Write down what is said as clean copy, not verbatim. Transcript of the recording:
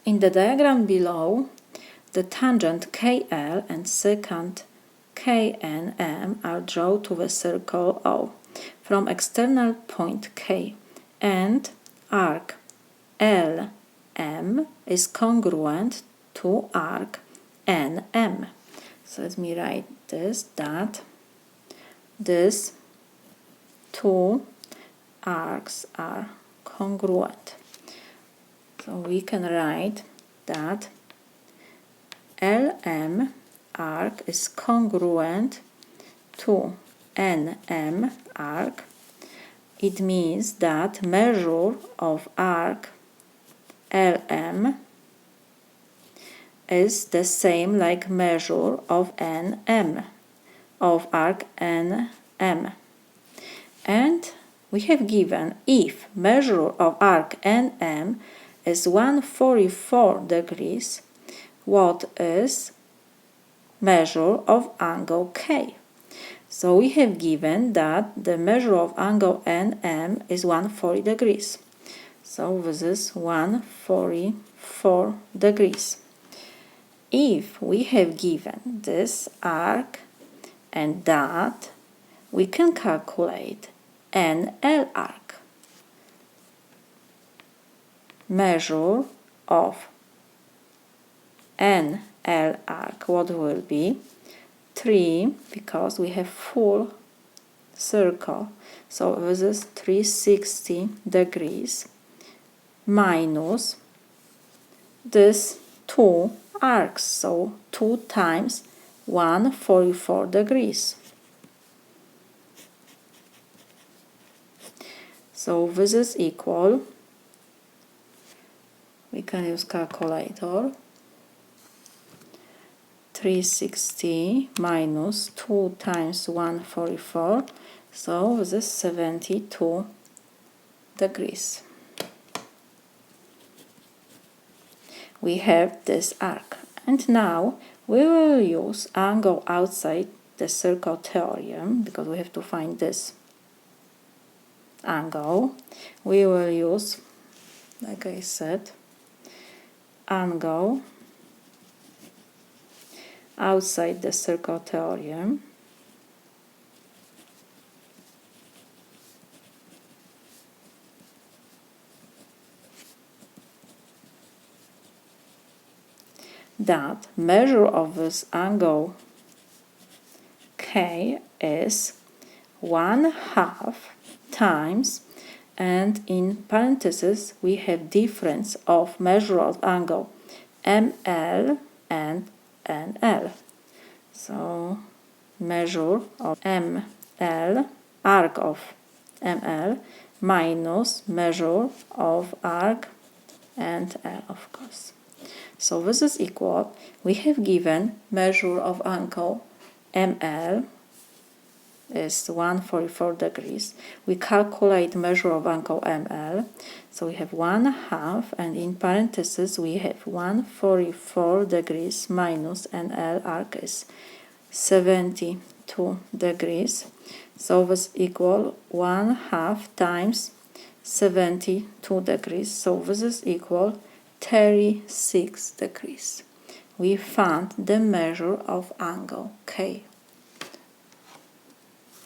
In the diagram below, the tangent KL and secant KNM are drawn to the circle O from external point K, and arc LM is congruent to arc NM. So let me write this, that these two arcs are congruent. So we can write that LM arc is congruent to NM arc. It means that measure of arc LM is the same like measure of NM, of arc NM. And we have given if measure of arc NM is 144 degrees, what is measure of angle K? So we have given that the measure of angle NM is 140 degrees. So this is 144 degrees. If we have given this arc and that, we can calculate NL arc. Measure of NL arc, what will be? 3, because we have full circle, so this is 360 degrees, minus this 2 arcs, so 2 times 144 degrees. So this is equal, we can use calculator, 360 minus 2 times 144, so this is 72 degrees. We have this arc, and now we will use angle outside the circle theorem, because we have to find this angle. We will use, like I said, angle outside the circle theorem. That measure of this angle K is 1/2 times, and in parentheses we have difference of measure of angle ML and NL. So measure of ML, arc of ML, minus measure of arc and L, of course. So this is equal, we have given measure of angle ML is 144 degrees. We calculate measure of angle ML, so we have 1/2, and in parentheses we have 144 degrees minus NL arc is 72 degrees. So this equal 1/2 times 72 degrees. So this is equal 36 degrees. We found the measure of angle K.